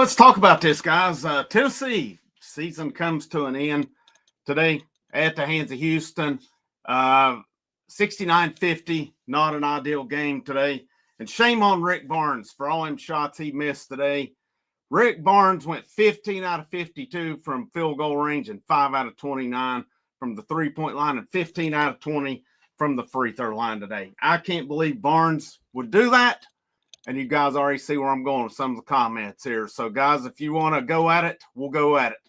Let's talk about this, guys. Tennessee season comes to an end today at the hands of Houston. 69-50, not an ideal game today. And shame on Rick Barnes for all them shots he missed today. Rick Barnes went 15 out of 52 from field goal range and 5 out of 29 from the three-point line and 15 out of 20 from the free throw line today. I can't believe Barnes would do that. And you guys already see where I'm going with some of the comments here. So, guys, if you want to go at it, we'll go at it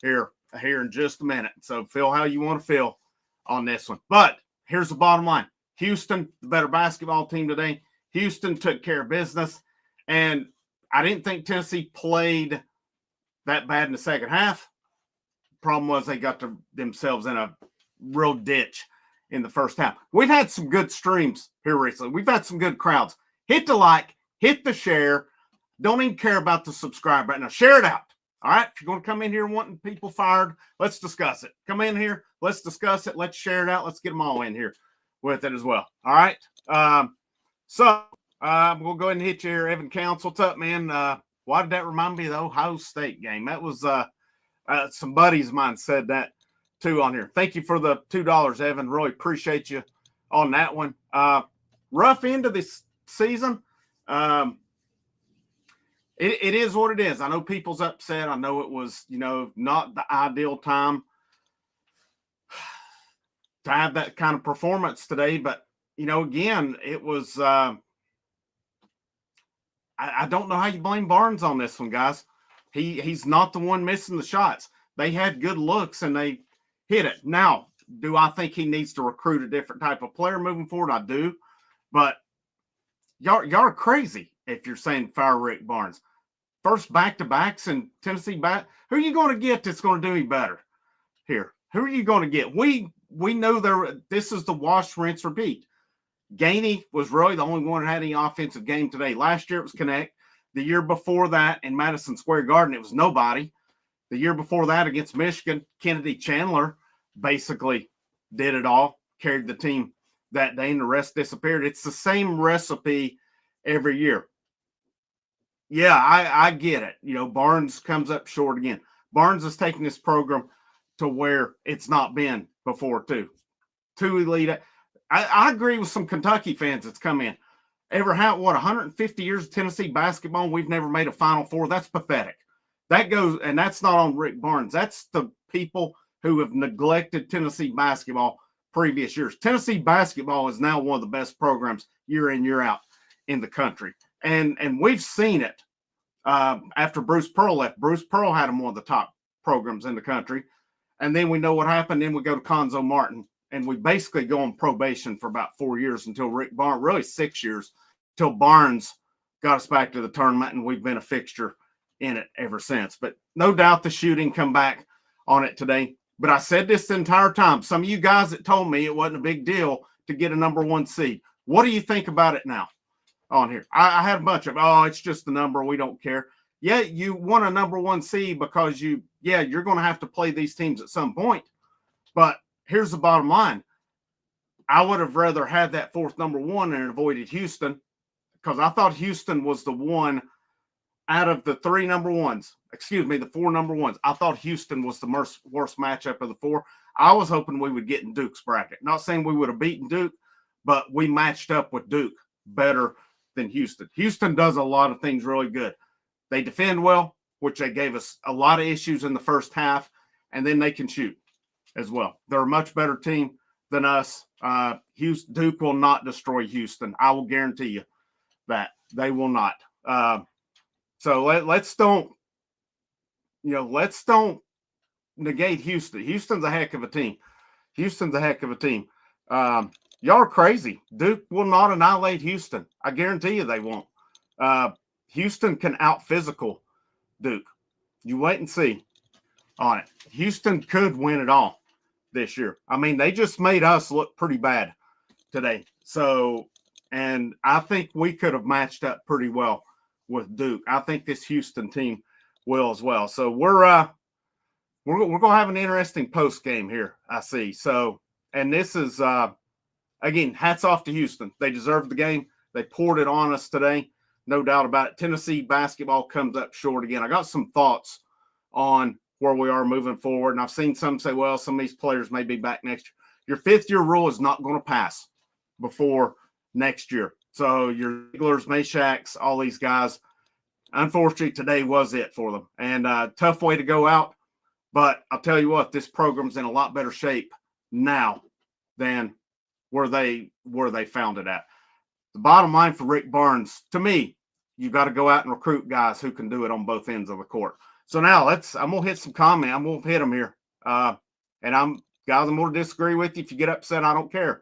here in just a minute. So, feel how you want to feel on this one. But here's the bottom line. Houston, the better basketball team today. Houston took care of business. And I didn't think Tennessee played that bad in the second half. Problem was they got themselves in a real ditch in the first half. We've had some good streams here recently. We've had some good crowds. Hit the like, hit the share. Don't even care about the subscribe button. Now, share it out. All right? If you're going to come in here wanting people fired, let's discuss it. Come in here. Let's discuss it. Let's share it out. Let's get them all in here with it as well. All right? So, we'll go ahead and hit you here. Evan Counts, what's up, man? Why did that remind me of the Ohio State game? That was some buddies of mine said that, too, on here. Thank you for the $2, Evan. Really appreciate you on that one. Rough end of this season. It is what it is. I know people's upset. I know it was, not the ideal time to have that kind of performance today. But, again, it was I don't know how you blame Barnes on this one, guys. He's not the one missing the shots. They had good looks and they hit it. Now, do I think he needs to recruit a different type of player moving forward? I do. But y'all are crazy if you're saying fire Rick Barnes. First back-to-backs and Tennessee back. Who are you going to get that's going to do any better here? Who are you going to get? We know this is the wash, rinse, repeat. Gainey was really the only one who had any offensive game today. Last year it was Connect. The year before that in Madison Square Garden, it was nobody. The year before that against Michigan, Kennedy Chandler basically did it all, carried the team that day, and the rest disappeared. It's the same recipe every year. Yeah, I get it. Barnes comes up short again. Barnes is taking this program to where it's not been before, too. Two elite. I agree with some Kentucky fans that's come in. 150 years of Tennessee basketball, and we've never made a Final Four. That's pathetic. That goes, and that's not on Rick Barnes. That's the people who have neglected Tennessee basketball previous years. Tennessee basketball is now one of the best programs year in, year out in the country. And we've seen it after Bruce Pearl left. Bruce Pearl had them one of the top programs in the country. And then we know what happened. Then we go to Conzo Martin. And we basically go on probation for about 4 years until Rick Barnes, really 6 years, till Barnes got us back to the tournament. And we've been a fixture in it ever since. But no doubt the shooting come back on it today. But I said this the entire time. Some of you guys that told me it wasn't a big deal to get a number 1 seed. What do you think about it now on here? I had a bunch of, it's just the number. We don't care. Yeah, you want a number 1 seed because you're going to have to play these teams at some point. But here's the bottom line. I would have rather had that fourth number 1 and avoided Houston because I thought Houston was the one out of the 3 number 1s. The 4 number 1s. I thought Houston was the worst matchup of the 4. I was hoping we would get in Duke's bracket. Not saying we would have beaten Duke, but we matched up with Duke better than Houston. Houston does a lot of things really good. They defend well, which they gave us a lot of issues in the first half, and then they can shoot as well. They're a much better team than us. Duke will not destroy Houston. I will guarantee you that. They will not. So let's don't negate Houston. Houston's a heck of a team. Y'all are crazy. Duke will not annihilate Houston. I guarantee you they won't. Houston can out-physical Duke. You wait and see on it. Houston could win it all this year. I mean, they just made us look pretty bad today. So, and I think we could have matched up pretty well with Duke. I think this Houston team will as well. So we're going to have an interesting post game here, I see. So, and this is again, hats off to Houston. They deserved the game. They poured it on us today. No doubt about it. Tennessee basketball comes up short again. I got some thoughts on where we are moving forward. And I've seen some say, well, some of these players may be back next year. Your fifth-year rule is not going to pass before next year. So your Ziglers, Meshacks, all these guys, unfortunately, today was it for them. And tough way to go out. But I'll tell you what, this program's in a lot better shape now than where they found it at. The bottom line for Rick Barnes, to me, you got to go out and recruit guys who can do it on both ends of the court. So now I'm gonna hit some comment. I'm gonna hit them here, and I'm gonna disagree with you. If you get upset, I don't care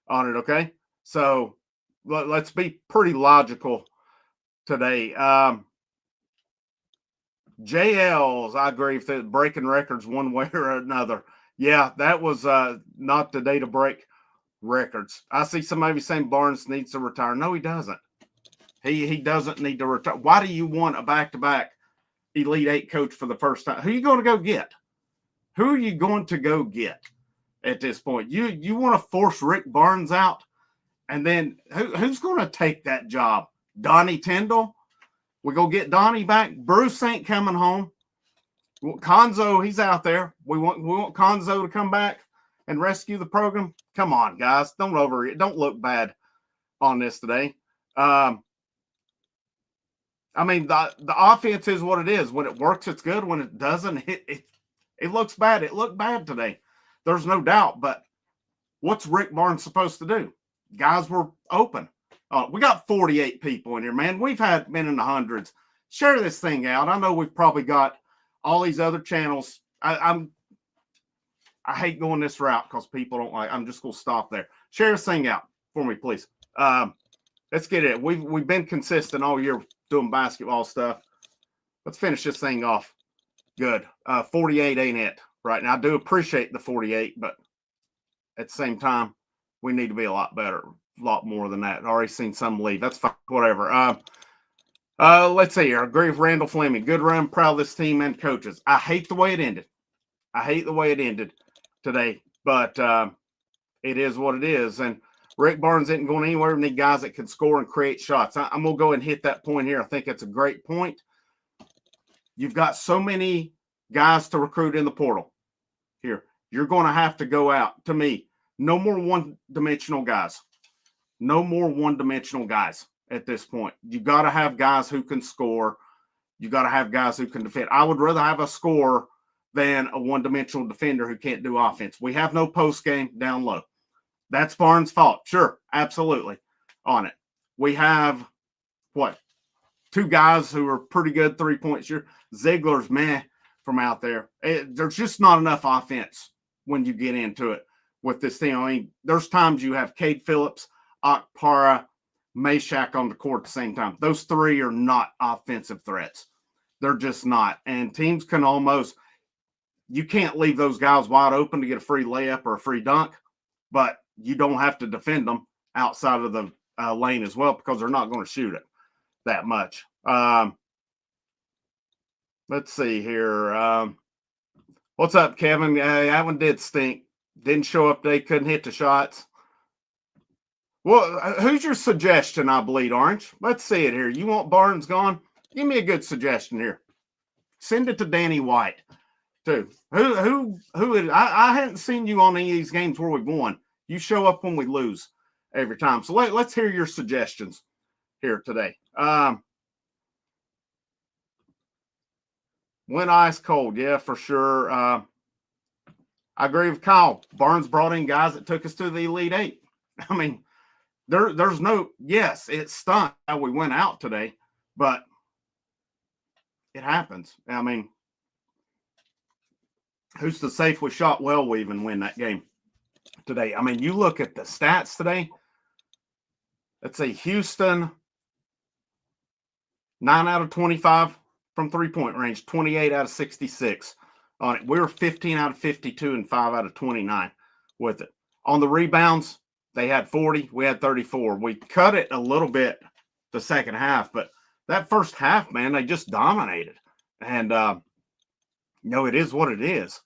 on it. Okay, so let's be pretty logical today. JLs, I agree with it, breaking records one way or another. Yeah, that was not the day to break records. I see somebody saying Barnes needs to retire. No, he doesn't. He doesn't need to retire. Why do you want a back-to-back Elite Eight coach for the first time? Who are you going to go get? Who are you going to go get at this point? You want to force Rick Barnes out? And then who's going to take that job? Donnie Tyndall? We go get Donnie back. Bruce ain't coming home. Konzo, he's out there. We want Konzo to come back and rescue the program. Come on, guys. Don't look bad on this today. I mean, the offense is what it is. When it works, it's good. When it doesn't, it looks bad. It looked bad today. There's no doubt. But what's Rick Barnes supposed to do? Guys were open. We got 48 people in here, man. We've been in the hundreds. Share this thing out. I know we've probably got all these other channels. I hate going this route because people don't like. I'm just gonna stop there. Share this thing out for me, please. Let's get it. We've been consistent all year doing basketball stuff. Let's finish this thing off good. 48 ain't it right now. I do appreciate the 48, but at the same time, we need to be a lot better. A lot more than that. Already seen some leave. That's fine. Whatever. Let's see here. I agree with Randall Fleming. Good run. Proud of this team and coaches. I hate the way it ended. Today, but it is what it is. And Rick Barnes isn't going anywhere. We need guys that can score and create shots. I'm going to go and hit that point here. I think it's a great point. You've got so many guys to recruit in the portal here. You're going to have to go out. To me, no more one-dimensional guys. No more one-dimensional guys at this point. You got to have guys who can score. You got to have guys who can defend. I would rather have a scorer than a one-dimensional defender who can't do offense. We have no post-game down low. That's Barnes' fault. Sure, absolutely on it. We have, two guys who are pretty good three-point shooter. Ziegler's meh from out there. There's just not enough offense when you get into it with this team. I mean, there's times you have Cade Phillips, Akpara, Meshack on the court at the same time. Those three are not offensive threats. They're just not. And teams can you can't leave those guys wide open to get a free layup or a free dunk, but you don't have to defend them outside of the lane as well because they're not going to shoot it that much. Let's see here. What's up, Kevin? That one did stink. Didn't show up today. Couldn't hit the shots. Well, who's your suggestion, I bleed orange? Let's see it here. You want Barnes gone? Give me a good suggestion here. Send it to Danny White, too. Who? I hadn't seen you on any of these games where we've won. You show up when we lose every time. So let's hear your suggestions here today. Went ice cold. Yeah, for sure. I agree with Kyle. Barnes brought in guys that took us to the Elite Eight. I mean, there's no, yes, it stunk how we went out today, but it happens. I mean, who's to say if we shot well, we even win that game today? I mean, you look at the stats today. Let's say Houston, 9 out of 25 from three-point range, 28 out of 66 on it. We were 15 out of 52 and 5 out of 29 with it. On the rebounds, they had 40. We had 34. We cut it a little bit the second half, but that first half, man, they just dominated. And, it is what it is.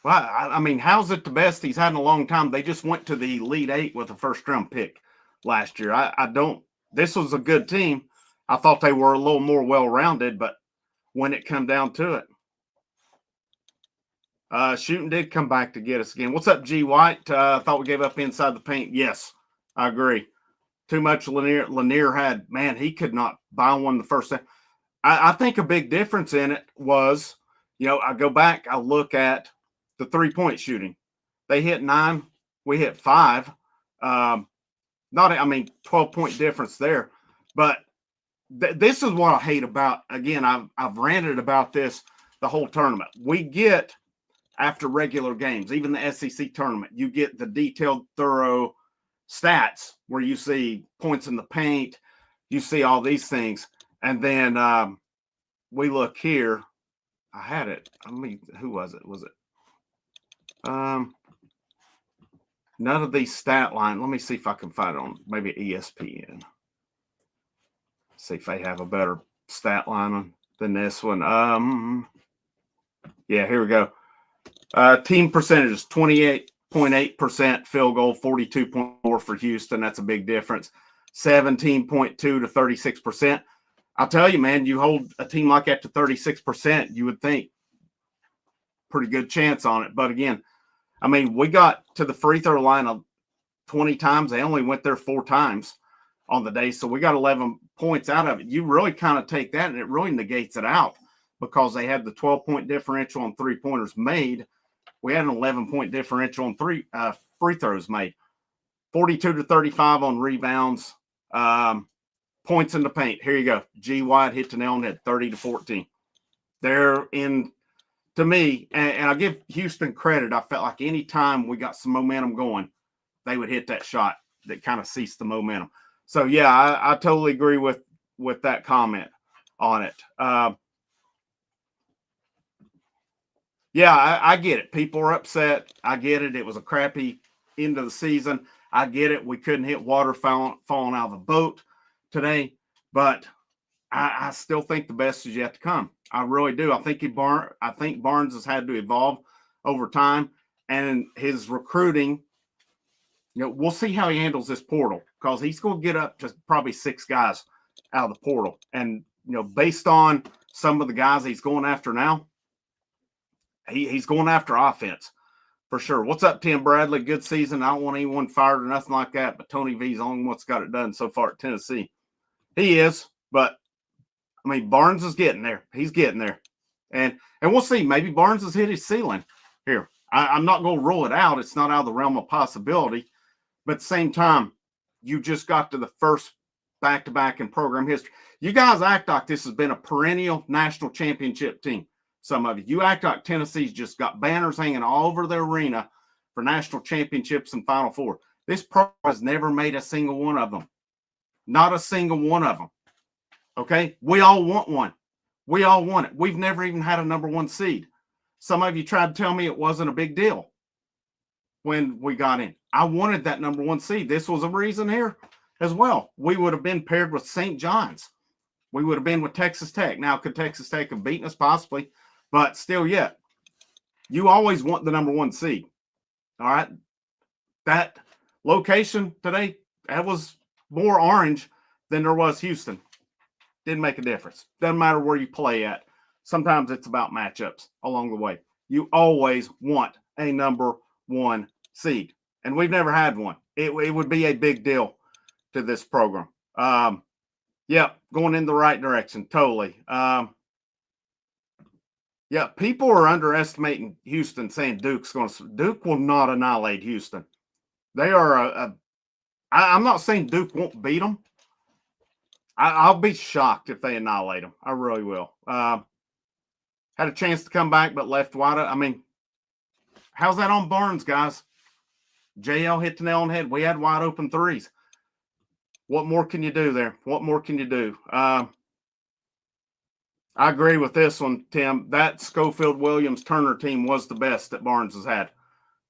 Well, I mean, how's it the best he's had in a long time? They just went to the Elite Eight with a first-round pick last year. I don't – this was a good team. I thought they were a little more well-rounded, but when it come down to it, shooting did come back to get us again. What's up, G. White? I thought we gave up inside the paint. Yes, I agree. Too much Lanier had, man, he could not buy one the first time. I think a big difference in it was, I go back, I look at the three-point shooting. They hit 9, we hit 5. 12-point difference there. But this is what I hate about, again, I've ranted about this the whole tournament. We get, after regular games, even the SEC tournament, you get the detailed, thorough stats where you see points in the paint, you see all these things. And then we look here. I had it. Who was it? Was it? None of these stat lines. Let me see if I can find it on maybe ESPN. See if they have a better stat line than this one. Yeah, here we go. Team percentages, 28.8% field goal, 42.4 for Houston. That's a big difference. 17.2 to 36%. I'll tell you, man, you hold a team like that to 36%, you would think pretty good chance on it. But again, we got to the free throw line 20 times. They only went there 4 times on the day. So we got 11 points out of it. You really kind of take that and it really negates it out because they had the 12-point differential on three-pointers made. We had an 11-point differential on free throws made. 42 to 35 on rebounds. Points in the paint. Here you go. G. White hit the nail on the head, 30 to 14. They're in, to me, and I give Houston credit. I felt like any time we got some momentum going, they would hit that shot that kind of ceased the momentum. So, yeah, I totally agree with that comment on it. Yeah, I get it. People are upset. I get it. It was a crappy end of the season. I get it. We couldn't hit water falling out of the boat today, but I still think the best is yet to come. I really do. I think Barnes has had to evolve over time, and his recruiting. We'll see how he handles this portal because he's going to get up to probably 6 guys out of the portal, and based on some of the guys he's going after now, he's going after offense for sure. What's up, Tim Bradley? Good season. I don't want anyone fired or nothing like that, but Tony V's the only one that's got it done so far at Tennessee. He is, but Barnes is getting there. He's getting there. And we'll see. Maybe Barnes has hit his ceiling here. I'm not going to rule it out. It's not out of the realm of possibility. But at the same time, you just got to the first back-to-back in program history. You guys act like this has been a perennial national championship team. Some of you. You act like Tennessee's just got banners hanging all over the arena for national championships and Final Four. This program has never made a single one of them. Not a single one of them. Okay? We all want one. We all want it. We've never even had a number 1 seed. Some of you tried to tell me it wasn't a big deal when we got in. I wanted that number 1 seed. This was a reason here as well. We would have been paired with St. John's. We would have been with Texas Tech. Now, could Texas Tech have beaten us? Possibly. But still yet, you always want the number 1 seed. All right? That location today, that was more orange than there was Houston. Didn't make a difference. Doesn't matter where you play at. Sometimes it's about matchups along the way. You always want a number 1 seed. And we've never had one. It would be a big deal to this program. Going in the right direction. Totally. People are underestimating Houston, saying Duke will not annihilate Houston. They are I'm not saying Duke won't beat them. I'll be shocked if they annihilate them. I really will. Had a chance to come back, but left wide. How's that on Barnes, guys? JL hit the nail on the head. We had wide open threes. What more can you do there? What more can you do? I agree with this one, Tim. That Schofield, Williams, Turner team was the best that Barnes has had.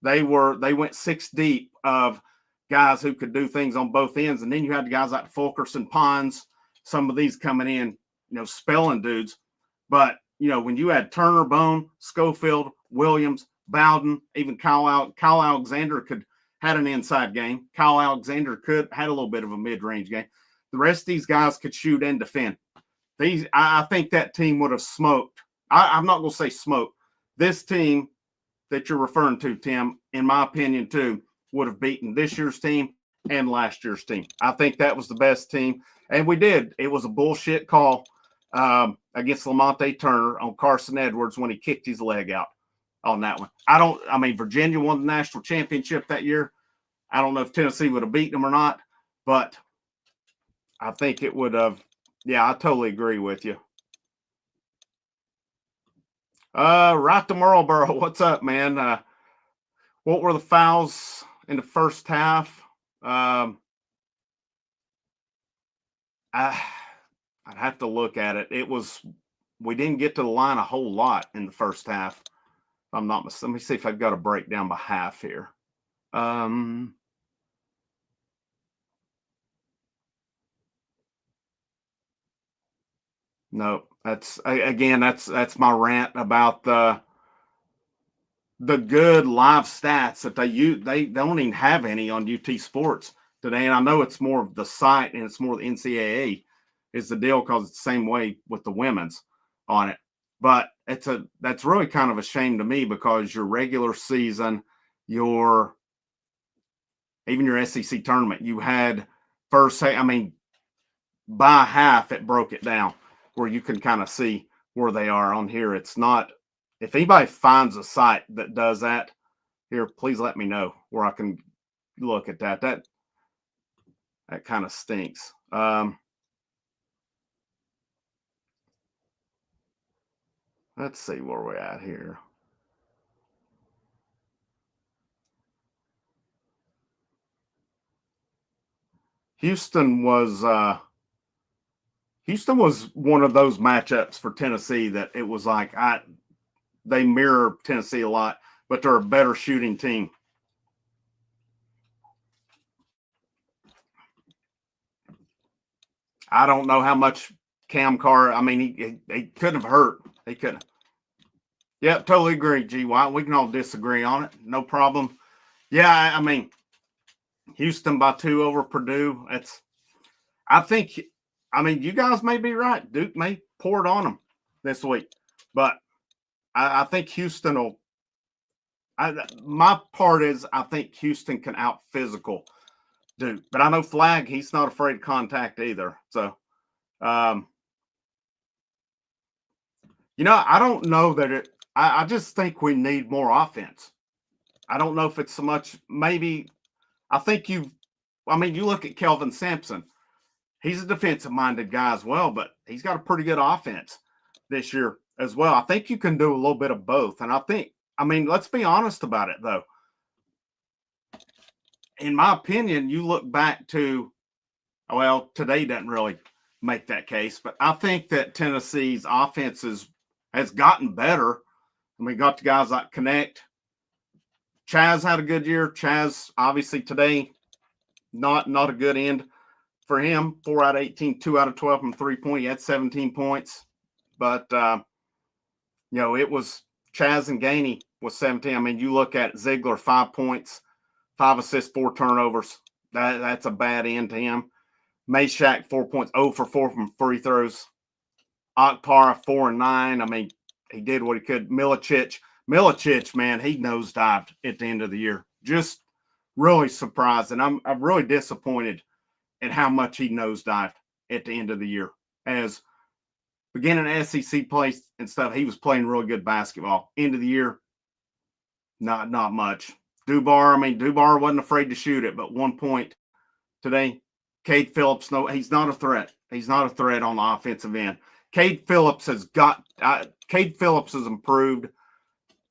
They went 6 deep of guys who could do things on both ends. And then you had the guys like Fulkerson, Pons, some of these coming in, spelling dudes. But, when you had Turner, Bone, Schofield, Williams, Bowden, even Kyle Alexander had an inside game. Kyle Alexander had a little bit of a mid-range game. The rest of these guys could shoot and defend. I think that team would have smoked. I'm not going to say smoked. This team that you're referring to, Tim, in my opinion, too, would have beaten this year's team and last year's team. I think that was the best team. And we did. It was a bullshit call against Lamonte Turner on Carson Edwards when he kicked his leg out on that one. Virginia won the national championship that year. I don't know if Tennessee would have beaten them or not, but I think it would have. Yeah, I totally agree with you. Right to Marlboro. What's up, man? What were the fouls in the first half? I'd have to look at it. We didn't get to the line a whole lot in the first half. If I'm not mistaken. Let me see if I've got a breakdown by half here. No, that's my rant about the good live stats that they use. They don't even have any on UT Sports today. And I know it's more of the site and it's more the NCAA is the deal because it's the same way with the women's on it. But that's really kind of a shame to me because your regular season, even your SEC tournament, you had by half it broke it down where you can kind of see where they are on here. It's not, if anybody finds a site that does that here, please let me know where I can look at that. That kind of stinks. Let's see where we're at here. Houston was one of those matchups for Tennessee that it was like they mirror Tennessee a lot, but they're a better shooting team. I don't know how much Cam Carr. He couldn't have hurt. He couldn't. Yep, totally agree, G. White. We can all disagree on it. No problem. Yeah, Houston by 2 over Purdue. You guys may be right. Duke may pour it on them this week, but I think Houston will. My part is I think Houston can out physical Duke, but I know Flag. He's not afraid of contact either. So, I don't know that I just think we need more offense. I don't know if it's so much. Maybe I think you look at Kelvin Sampson. He's a defensive-minded guy as well, but he's got a pretty good offense this year as well. I think you can do a little bit of both. And let's be honest about it, though. In my opinion, you look back to, today doesn't really make that case, but I think that Tennessee's offense has gotten better. Got the guys like Connect. Chaz had a good year. Chaz, obviously, today, not a good end for him. 4 out of 18, 2 out of 12 from 3-point. He had 17 points. But, it was Chaz and Gainey was 17. You look at Ziegler, 5 points, 5 assists, 4 turnovers. That's a bad end to him. Meshack, 4 points, 0 for 4 from free throws. Okpara, 4 and 9. He did what he could. Milicic, man, he nosedived at the end of the year. Just really surprised. And I'm really disappointed at how much he nosedived at the end of the year. As beginning SEC play and stuff, he was playing really good basketball. End of the year, not much. Dubar wasn't afraid to shoot it, but 1 point today. Cade Phillips, no, he's not a threat. He's not a threat on the offensive end. Cade Phillips has improved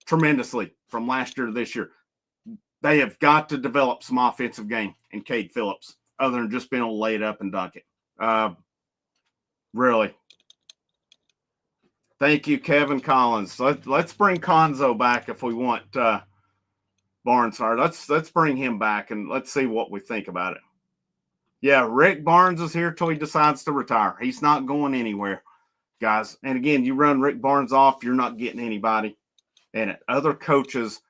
tremendously from last year to this year. They have got to develop some offensive game in Cade Phillips, other than just being able to lay it up and dunk it. Really. Thank you, Kevin Collins. Let's bring Conzo back if we want Barnes. Let's bring him back and let's see what we think about it. Yeah, Rick Barnes is here till he decides to retire. He's not going anywhere, guys. And again, you run Rick Barnes off, you're not getting anybody. in it. Other coaches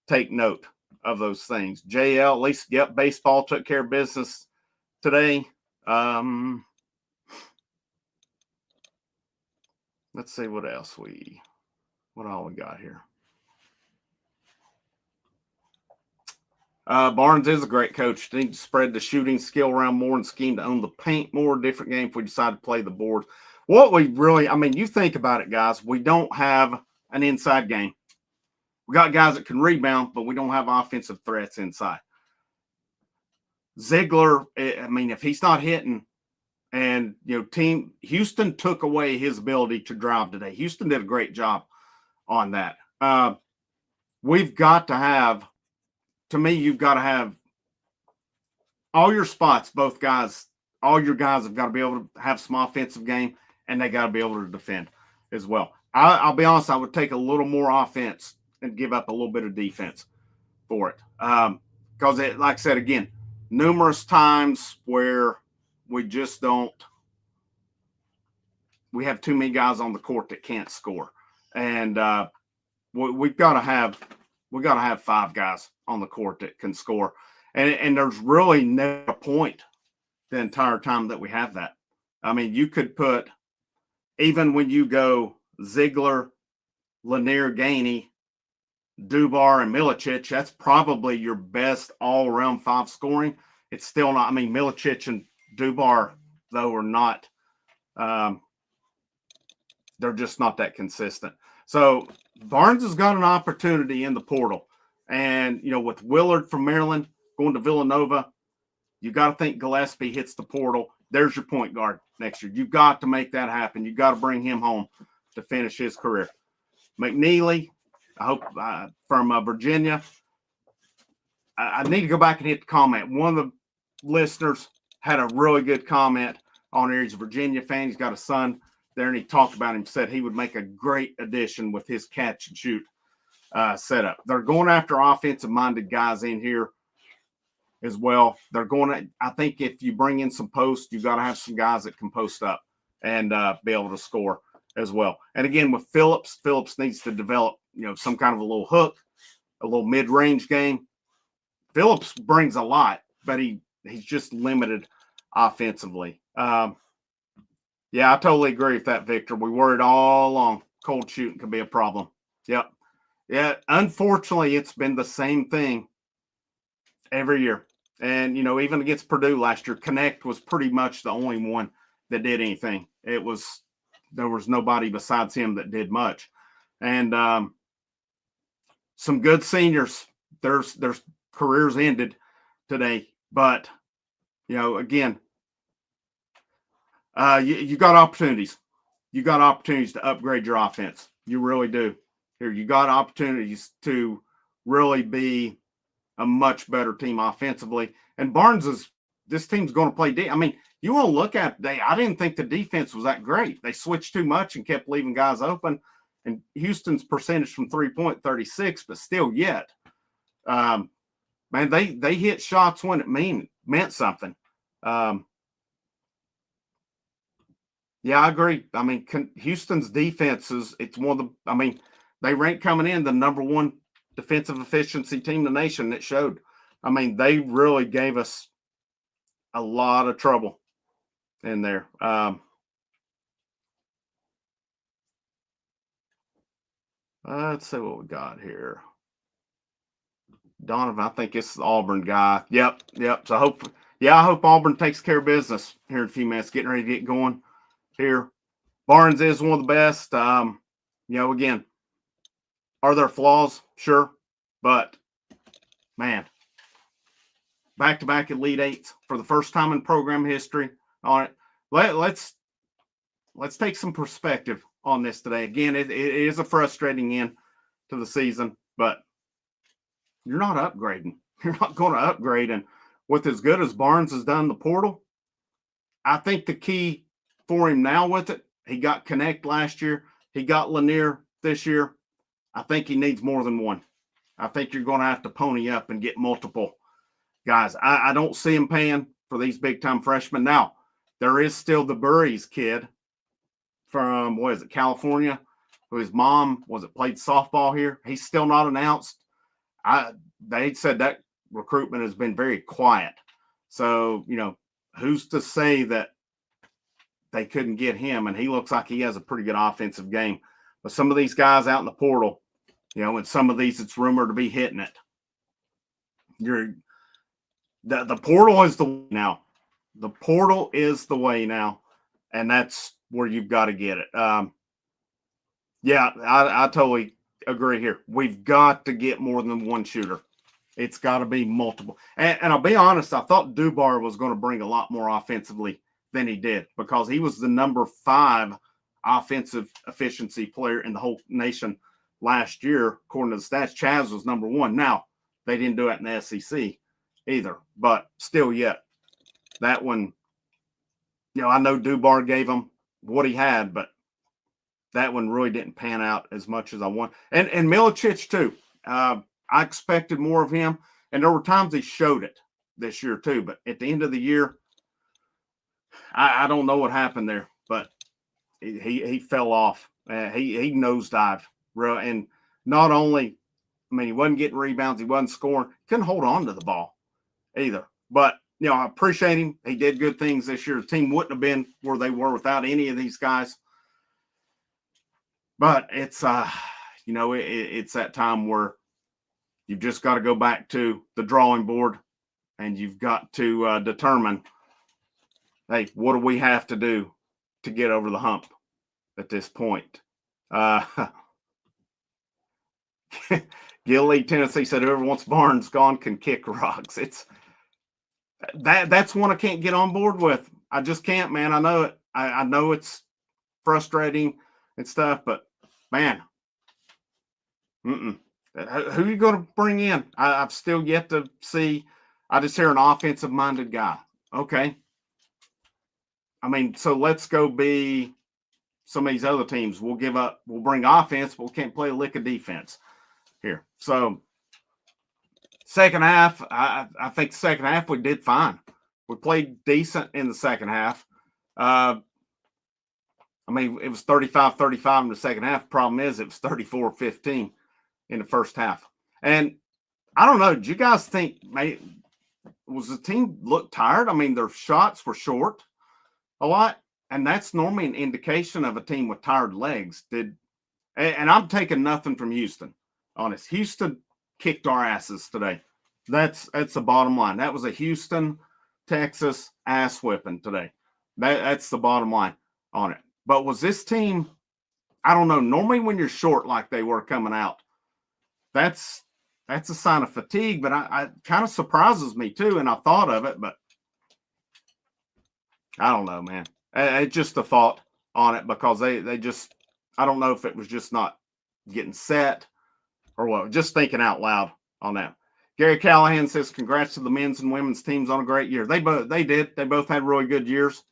take note of those things. JL, at least, yep, baseball took care of business today. Let's see what else what all we got here. Barnes is a great coach. Need to spread the shooting skill around more and scheme to own the paint more. Different game if we decide to play the board. What we really, I mean, you think about it, guys. We don't have an inside game. We got guys that can rebound, but we don't have offensive threats inside. Ziegler, I mean, if he's not hitting, and Houston took away his ability to drive today. Houston did a great job on that. We've got to have. To me, you've got to have all your spots, both guys, all your guys have got to be able to have some offensive game, and they got to be able to defend as well. I'll be honest, I would take a little more offense and give up a little bit of defense for it. Because, like I said, again, numerous times where we just don't – we have too many guys on the court that can't score. And we've got to have five guys on the court that can score. And there's really no point the entire time that we have that. I mean, you could put, even when you go Ziegler, Lanier, Gainey, Dubar, and Milicic, that's probably your best all-around five scoring. It's still not, I mean, Milicic and Dubar, though, are not, they're just not that consistent. So Barnes has got an opportunity in the portal. And, with Willard from Maryland going to Villanova, you got to think Gillespie hits the portal. There's your point guard next year. You've got to make that happen. You've got to bring him home to finish his career. McNeely, I hope, from Virginia. I need to go back and hit the comment. One of the listeners had a really good comment on there. He's a Virginia fan. He's got a son there, and he talked about him, said he would make a great addition with his catch and shoot setup. They're going after offensive-minded guys in here as well. They're going to, I think if you bring in some posts, you've got to have some guys that can post up and be able to score as well. And again, with Phillips needs to develop, some kind of a little hook, a little mid-range game. Phillips brings a lot, but he's just limited offensively. Yeah, I totally agree with that, Victor. We worried all along cold shooting could be a problem. Yep. Yeah, unfortunately, it's been the same thing every year. And, even against Purdue last year, Connect was pretty much the only one that did anything. There was nobody besides him that did much. And some good seniors, their careers ended today. But, again, you got opportunities. You got opportunities to upgrade your offense. You really do. Here, you got opportunities to really be a much better team offensively. And this team's going to play I mean, you want to look at I didn't think the defense was that great. They switched too much and kept leaving guys open. And Houston's percentage from 3-point, 36, but still yet. Man, they hit shots when it meant something. Yeah, I agree. I mean, Houston's defense it's one of the, I mean, they rank coming in the number one defensive efficiency team in the nation. That showed. I mean, they really gave us a lot of trouble in there. Let's see what we got here. Donovan, I think it's the Auburn guy. Yep. So I hope Auburn takes care of business here in a few minutes, getting ready to get going here. Barnes is one of the best. Again, are there flaws? Sure. But, man, back-to-back Elite Eights for the first time in program history on it. Let's take some perspective on this today. Again, it is a frustrating end to the season, but you're not upgrading. You're not going to upgrade. And with as good as Barnes has done in the portal, I think the key for him now with it, he got Connect last year. He got Lanier this year. I think he needs more than one. I think you're going to have to pony up and get multiple guys. I don't see him paying for these big-time freshmen. Now, there is still the Burries kid from, California, who his mom played softball here. He's still not announced. They said that recruitment has been very quiet. So, who's to say that they couldn't get him? And he looks like he has a pretty good offensive game. But some of these guys out in the portal, and some of these it's rumored to be hitting it. The portal is the way now. The portal is the way now, and that's where you've got to get it. Yeah, I totally agree here. We've got to get more than one shooter. It's got to be multiple. And I'll be honest, I thought Dubar was going to bring a lot more offensively than he did, because he was the number 5 offensive efficiency player in the whole nation last year, according to the stats. Chaz was number 1. Now, they didn't do it in the SEC either, but still yet, that one, I know Dubar gave him what he had, but that one really didn't pan out as much as I want. And Milicic, too. I expected more of him, and there were times he showed it this year, too. But at the end of the year, I don't know what happened there, but he fell off. He nosedived. And not only, he wasn't getting rebounds, he wasn't scoring, couldn't hold on to the ball either. But, I appreciate him. He did good things this year. The team wouldn't have been where they were without any of these guys. But it's, it's that time where you've just got to go back to the drawing board, and you've got to determine, hey, what do we have to do to get over the hump at this point? Gill Lee, Tennessee said, whoever wants Barnes gone can kick rocks. That's one I can't get on board with. I just can't, man. I know it. I know it's frustrating and stuff, but man, who are you going to bring in? I've still yet to see. I just hear an offensive-minded guy. Okay. So let's go be some of these other teams. We'll bring offense, but we can't play a lick of defense here. So second half, I think second half we did fine. We played decent in the second half. It was 35-35 in the second half. Problem is, it was 34-15 in the first half. And I don't know, do you guys think, was the team look tired? Their shots were short a lot, and that's normally an indication of a team with tired legs. And I'm taking nothing from Houston, honest. Houston kicked our asses today. That's the bottom line. That was a Houston, Texas ass whipping today. That's the bottom line on it. But was this team, I don't know, normally when you're short like they were coming out, that's a sign of fatigue, but I kind of surprises me too, and I thought of it, but I don't know, man. It's just a thought on it, because they just, I don't know if it was just not getting set or what. Just thinking out loud on that. Gary Callahan says, congrats to the men's and women's teams on a great year. They did. They both had really good years.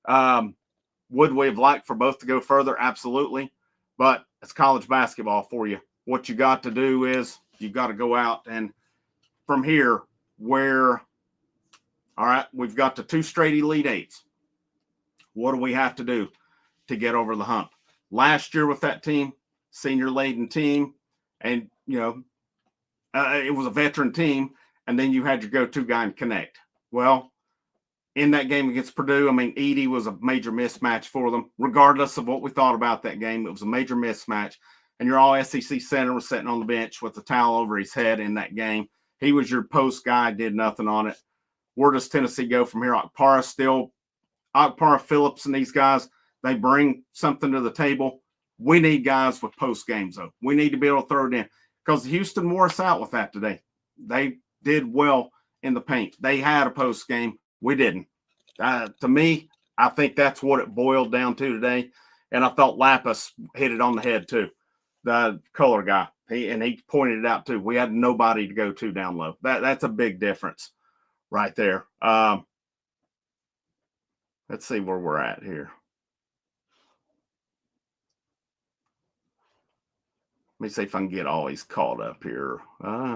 Would we have liked for both to go further? Absolutely. But it's college basketball for you. What you got to do is you got to go out, and from here, all right, we've got the 2 straight Elite Eights. What do we have to do to get over the hump? Last year with that team, senior-laden team, and, it was a veteran team, and then you had your go-to guy in Connect. Well, in that game against Purdue, Edey was a major mismatch for them. Regardless of what we thought about that game, it was a major mismatch. And your all-SEC center was sitting on the bench with a towel over his head in that game. He was your post guy, did nothing on it. Where does Tennessee go from here? Okpara, Phillips, and these guys, they bring something to the table. We need guys with post games, though. We need to be able to throw it in, because Houston wore us out with that today. They did well in the paint. They had a post game. We didn't. To me, I think that's what it boiled down to today. And I thought Lapis hit it on the head, too, the color guy. He pointed it out, too. We had nobody to go to down low. That's a big difference right there. Let's see where we're at here. Let me see if I can get all these caught up here. Let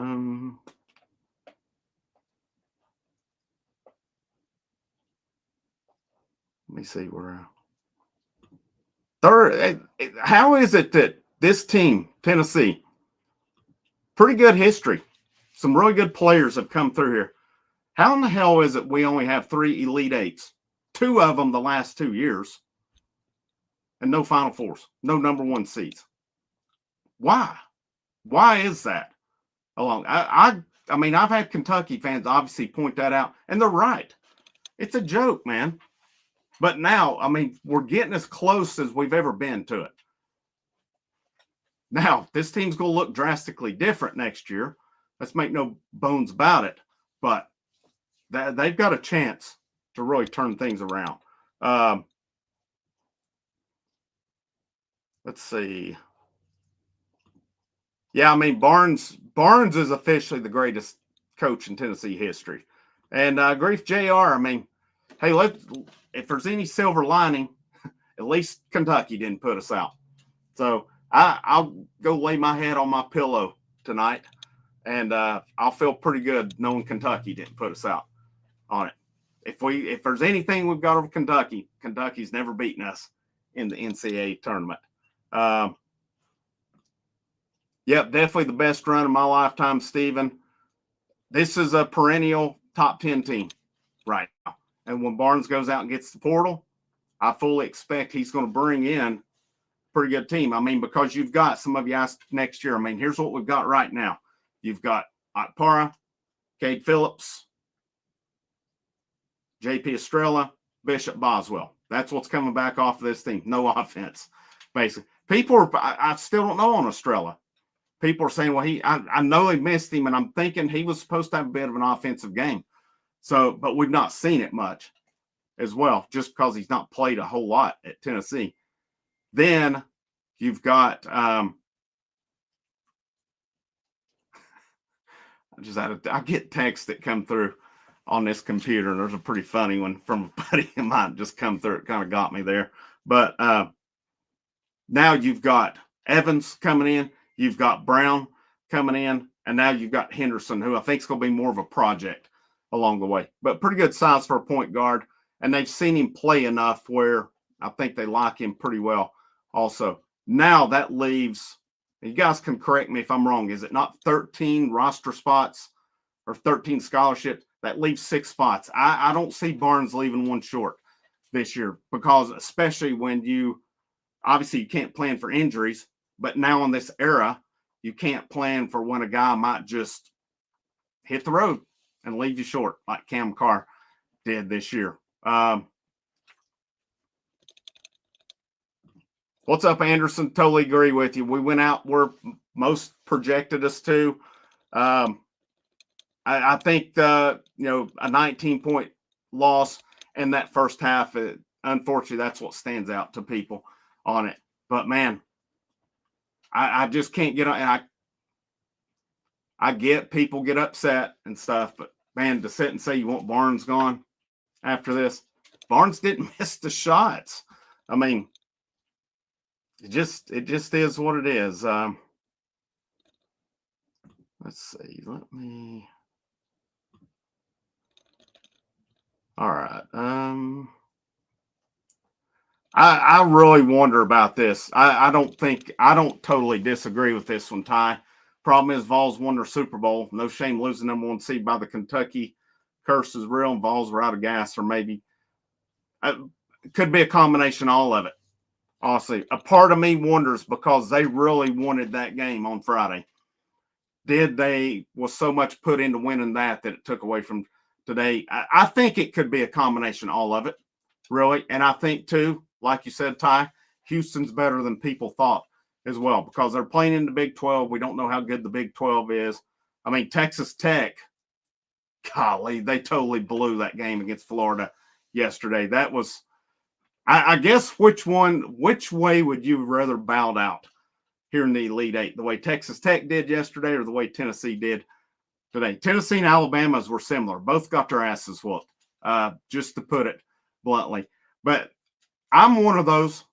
me see where. How is it that this team, Tennessee, pretty good history, some really good players have come through here. How in the hell is it we only have 3 Elite Eights, 2 of them the last 2 years, and no Final Fours, no number 1 seeds? Why? Why is that? I mean, I've had Kentucky fans obviously point that out, and they're right. It's a joke, man. But now, I mean, we're getting as close as we've ever been to it. Now, this team's going to look drastically different next year. Let's make no bones about it. But they've got a chance to really turn things around. Let's see. Yeah, I mean, Barnes is officially the greatest coach in Tennessee history. And Grief JR, I mean, hey, if there's any silver lining, at least Kentucky didn't put us out. So I'll go lay my head on my pillow tonight, and I'll feel pretty good knowing Kentucky didn't put us out on it. If there's anything we've got over Kentucky, Kentucky's never beaten us in the NCAA tournament. Yep, definitely the best run of my lifetime, Stephen. This is a perennial top 10 team right now. And when Barnes goes out and gets the portal, I fully expect he's going to bring in a pretty good team. I mean, because you've got, some of you asked next year, I mean, here's what we've got right now. You've got Akpara, Cade Phillips, JP Estrella, Bishop Boswell. That's what's coming back off of this team. No offense, basically. I still don't know on Estrella. People are saying, well, I know they missed him, and I'm thinking he was supposed to have a bit of an offensive game. So, but we've not seen it much as well, just because he's not played a whole lot at Tennessee. Then you've got I get texts that come through on this computer, and there's a pretty funny one from a buddy of mine just come through. It kind of got me there. But now you've got Evans coming in. You've got Brown coming in, and now you've got Henderson, who I think is going to be more of a project along the way. But pretty good size for a point guard, and they've seen him play enough where I think they like him pretty well also. Now that leaves, you guys can correct me if I'm wrong, is it not 13 roster spots or 13 scholarships? That leaves 6 spots. I don't see Barnes leaving one short this year, because especially when you can't plan for injuries. But now in this era, you can't plan for when a guy might just hit the road and leave you short, like Cam Carr did this year. What's up, Anderson? Totally agree with you. We went out where most projected us to. I think, a 19-point loss in that first half, unfortunately, that's what stands out to people on it. But, man, I just can't get on. And I get people get upset and stuff, but man, to sit and say you want Barnes gone after this, Barnes didn't miss the shots. I mean, it just is what it is. Let's see. All right. I really wonder about this. I don't totally disagree with this one, Ty. Problem is, Vols won their Super Bowl. No shame losing number 1 seed by the Kentucky curse is real, and Vols were out of gas, or maybe it could be a combination of all of it. Honestly, a part of me wonders, because they really wanted that game on Friday. Was so much put into winning that it took away from today? I think it could be a combination of all of it, really. And I think, too, like you said, Ty, Houston's better than people thought as well, because they're playing in the Big 12. We don't know how good the Big 12 is. I mean, Texas Tech, golly, they totally blew that game against Florida yesterday. That was, I guess, which way would you rather bowed out here in the Elite Eight? The way Texas Tech did yesterday, or the way Tennessee did today? Tennessee and Alabama's were similar. Both got their asses whooped, just to put it bluntly. But I'm one of those.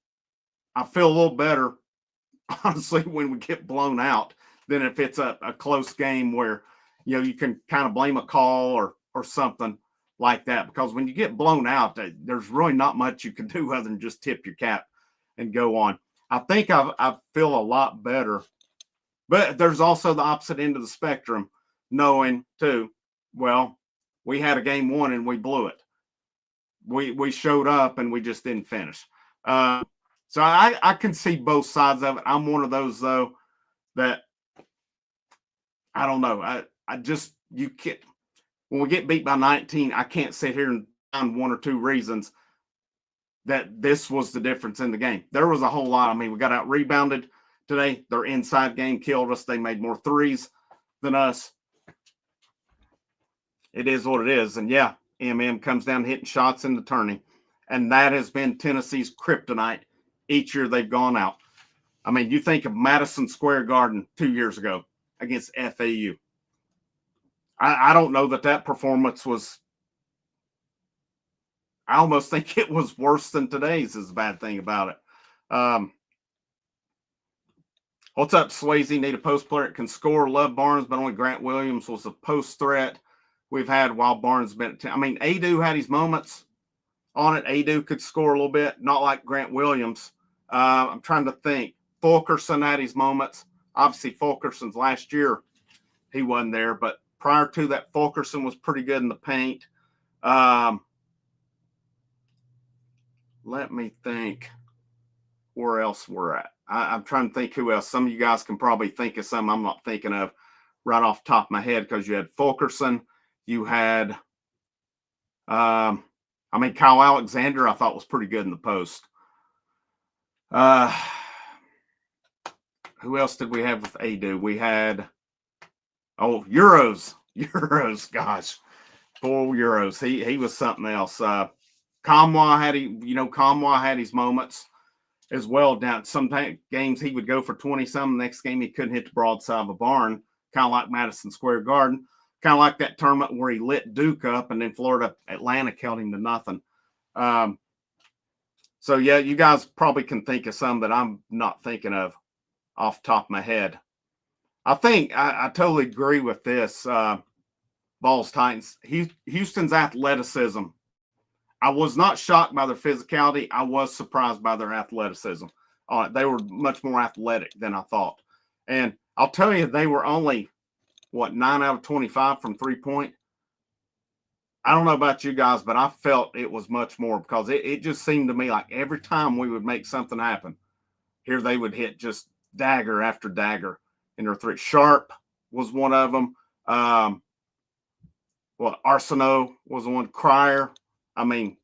I feel a little better, honestly, when we get blown out than if it's a close game where, you can kind of blame a call or something like that. Because when you get blown out, there's really not much you can do other than just tip your cap and go on. I think I feel a lot better. But there's also the opposite end of the spectrum, knowing too, well, we had a game one and we blew it. We showed up and we just didn't finish. So I can see both sides of it. I'm one of those though that I don't know. I just you can't when we get beat by 19, I can't sit here and find one or two reasons that this was the difference in the game. There was a whole lot. I mean, we got out rebounded today. Their inside game killed us. They made more threes than us. It is what it is. And yeah, MM comes down hitting shots in the tourney. And that has been Tennessee's kryptonite each year they've gone out. I mean, you think of Madison Square Garden 2 years ago against FAU. I don't know that performance was – I almost think it was worse than today's is the bad thing about it. What's up, Swayze? Need a post player that can score. Love Barnes, but only Grant Williams was a post threat we've had while Barnes has been at 10. I mean, Adu had his moments on it. Adu could score a little bit, not like Grant Williams. I'm trying to think. Fulkerson had his moments. Obviously, Fulkerson's last year, he wasn't there, but prior to that, Fulkerson was pretty good in the paint. Let me think where else we're at. I'm trying to think who else. Some of you guys can probably think of some I'm not thinking of right off the top of my head because you had Fulkerson. You had, Kyle Alexander I thought was pretty good in the post. Who else did we have with Adu? We had, Euros, gosh. Poor Euros. He was something else. Kamwa had his moments as well. Down some games he would go for 20-some. Next game he couldn't hit the broadside of a barn, kind of like Madison Square Garden, kind of like that tournament where he lit Duke up and then Florida Atlantic held him to nothing. So yeah, you guys probably can think of some that I'm not thinking of off the top of my head. I think I totally agree with this. Vols Titans. Houston's athleticism. I was not shocked by their physicality. I was surprised by their athleticism. They were much more athletic than I thought. And I'll tell you, they were only, 9 out of 25 from three-point. I don't know about you guys, but I felt it was much more because it just seemed to me like every time we would make something happen, here they would hit just dagger after dagger in their three. Sharp was one of them. Arsenault was one. Crier. I mean,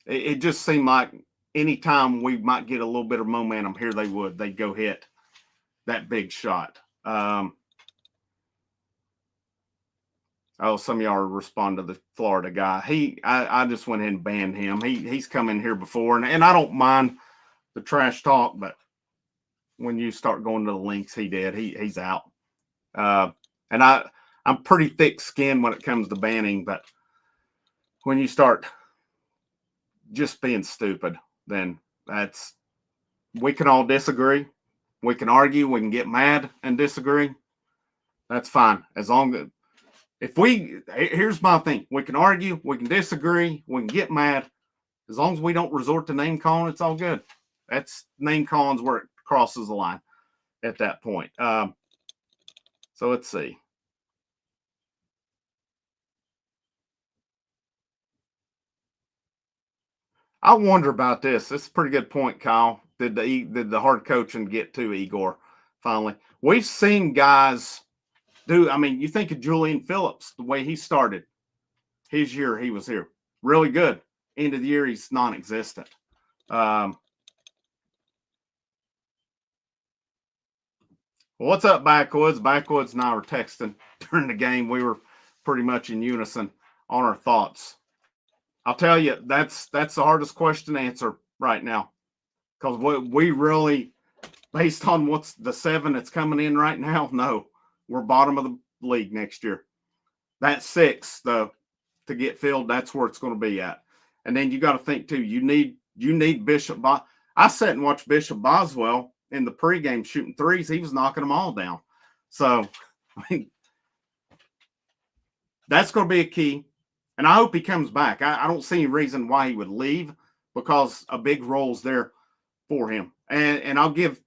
it just seemed like anytime we might get a little bit of momentum, here they'd go hit that big shot. Some of y'all respond to the Florida guy. I just went ahead and banned him. He's come in here before, and I don't mind the trash talk, but when you start going to the links, he's out. And I'm pretty thick-skinned when it comes to banning, but when you start just being stupid, then we can all disagree. We can argue. We can get mad and disagree. That's fine. As long as here's my thing. We can argue. We can disagree. We can get mad. As long as we don't resort to name calling, it's all good. That's name calling's where it crosses the line at that point. So let's see. I wonder about this. This is a pretty good point, Kyle. Did the hard coaching get to Igor finally? We've seen guys do. I mean, you think of Julian Phillips, the way he started his year, he was here really good. End of the year, he's non-existent. What's up, Backwoods? Backwoods and I were texting during the game. We were pretty much in unison on our thoughts. I'll tell you, that's the hardest question to answer right now because we really, based on what's the 7 that's coming in right now, no, we're bottom of the league next year. That 6, though, to get filled, that's where it's going to be at. And then you got to think too. You need Bishop. I sat and watched Bishop Boswell in the pregame shooting threes. He was knocking them all down. So, I mean, that's going to be a key. And I hope he comes back. I don't see any reason why he would leave because a big role's there. for him. And I'll give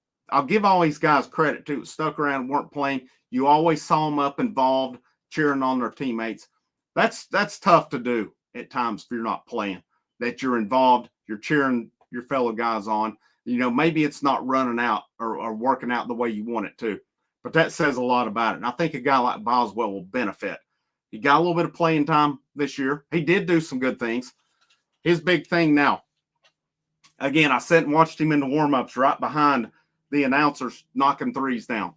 all these guys credit too. Stuck around, weren't playing. You always saw them up involved, cheering on their teammates. That's tough to do at times if you're not playing. That you're involved, you're cheering your fellow guys on. Maybe it's not running out or working out the way you want it to, but that says a lot about it. And I think a guy like Boswell will benefit. He got a little bit of playing time this year. He did do some good things. His big thing now, again, I sat and watched him in the warm-ups right behind the announcers knocking threes down.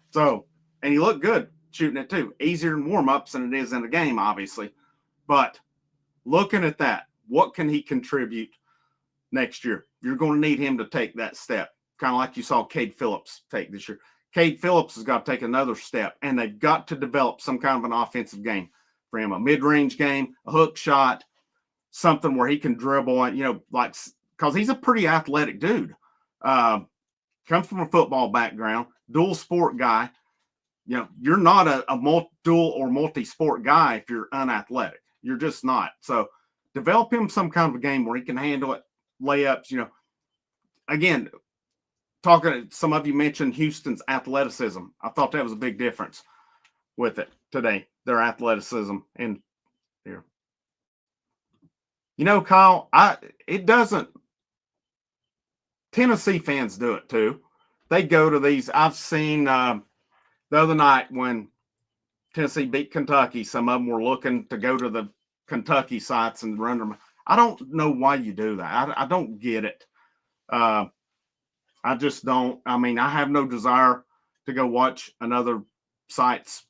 So, and he looked good shooting it too. Easier in warm-ups than it is in a game, obviously. But looking at that, what can he contribute next year? You're going to need him to take that step, kind of like you saw Cade Phillips take this year. Cade Phillips has got to take another step, and they've got to develop some kind of an offensive game for him, a mid-range game, a hook shot, something where he can dribble, and because he's a pretty athletic dude. Comes from a football background, dual sport guy. You're not a dual or multi-sport guy if you're unathletic. You're just not. So develop him some kind of a game where he can handle it, layups. Again, some of you mentioned Houston's athleticism. I thought that was a big difference with it today, their athleticism. And here, Kyle, it doesn't. Tennessee fans do it too. They go to these. I've seen the other night when Tennessee beat Kentucky, some of them were looking to go to the Kentucky sites and run them. I don't know why you do that. I don't get it. I just don't. I mean, I have no desire to go watch another site's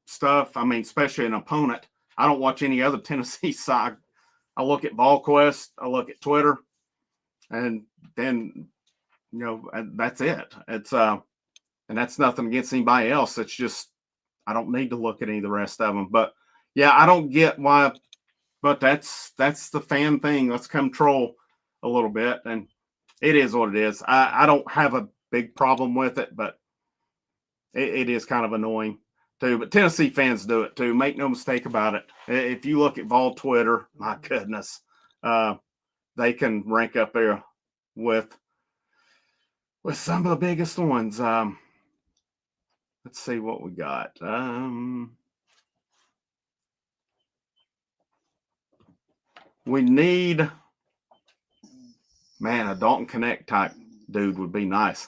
stuff. I mean, especially an opponent. I don't watch any other Tennessee site. I look at VolQuest. I look at Twitter, and then that's it. It's and that's nothing against anybody else. It's just I don't need to look at any of the rest of them. But yeah, I don't get why. But that's the fan thing. Let's control a little bit, and it is what it is. I don't have a big problem with it, but it is kind of annoying too. But Tennessee fans do it too. Make no mistake about it. If you look at Vol Twitter, my goodness, they can rank up there with some of the biggest ones. Let's see what we got. We need, a Dalton Connect type dude would be nice.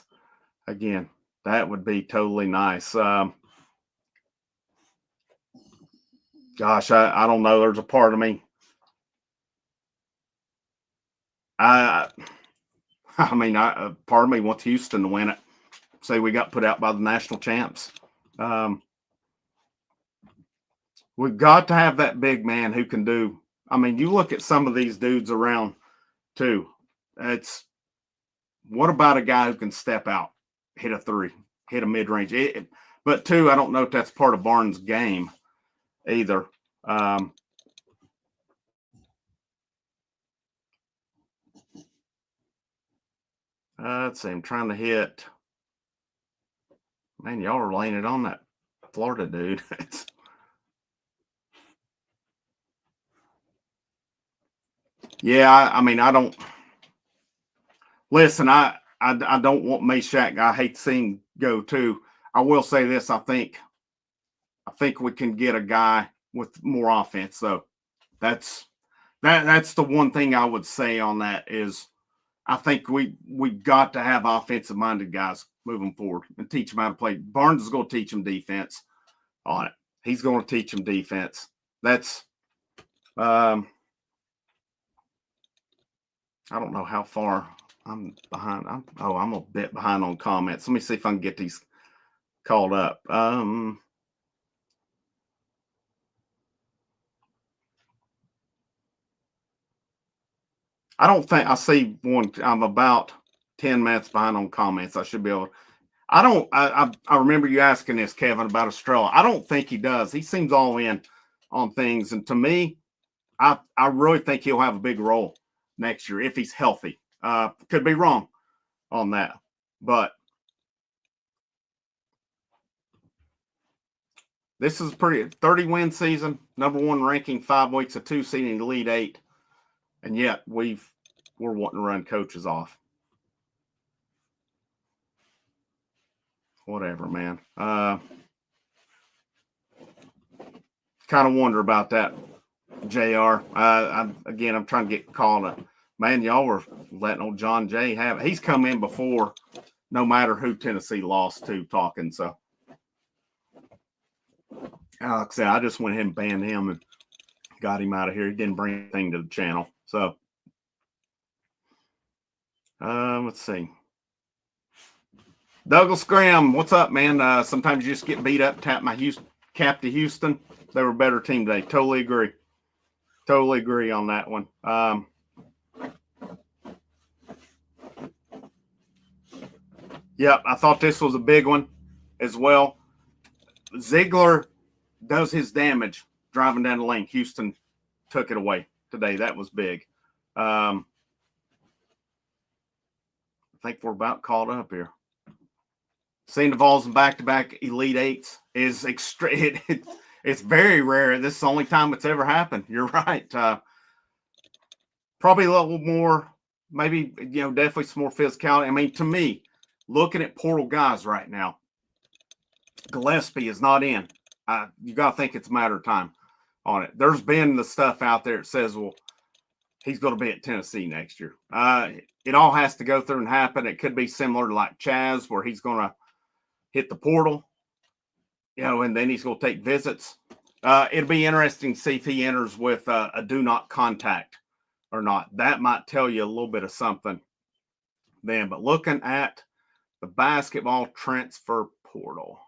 Again, that would be totally nice. Gosh, I don't know. There's a part of me. Part of me wants Houston to win it. Say we got put out by the national champs. We've got to have that big man who can do. I mean, you look at some of these dudes around too. What about a guy who can step out, hit a three, hit a mid-range? But two, I don't know if that's part of Barnes' game either. Let's see. I'm trying to hit. Man, y'all are laying it on that Florida dude. Yeah, I don't. Listen, I don't want Meshack. I hate seeing him go too. I will say this: I think we can get a guy with more offense. So that's the one thing I would say on that is I think we got to have offensive minded guys moving forward and teach them how to play. Barnes is going to teach them defense on it. He's going to teach them defense. That's I don't know how far I'm behind. I'm a bit behind on comments. Let me see if I can get these called up. I don't think I see one. I'm about 10 minutes behind on comments. I should be able. I remember you asking this, Kevin, about Estrella. I don't think he does. He seems all in on things, and to me, I really think he'll have a big role next year if he's healthy. Could be wrong on that, but this is pretty 30-win season, number one ranking, 5 weeks, a 2 seed in the Elite 8, and yet we're wanting to run coaches off. whatever, man. Kind of wonder about that, JR. I'm trying to get called it. Man, y'all were letting old John Jay have it. He's come in before, no matter who Tennessee lost to, talking. So, like I said, I just went ahead and banned him and got him out of here. He didn't bring anything to the channel. So, let's see. Douglas Graham, what's up, man? Sometimes you just get beat up. Tap my cap to Houston. They were a better team today. Totally agree. Totally agree on that one. Yep, I thought this was a big one as well. Ziegler does his damage driving down the lane. Houston took it away today. That was big. I think we're about caught up here. Seeing the Vols in back-to-back Elite Eights is extreme. It's very rare. This is the only time it's ever happened. You're right. Probably a little more, maybe, definitely some more physicality. I mean, to me, looking at portal guys right now, Gillespie is not in. You got to think it's a matter of time on it. There's been the stuff out there that says, well, he's going to be at Tennessee next year. It all has to go through and happen. It could be similar to like Chaz, where he's going to hit the portal, and then he's going to take visits. It'll be interesting to see if he enters with a do not contact or not. That might tell you a little bit of something then. But looking at the basketball transfer portal.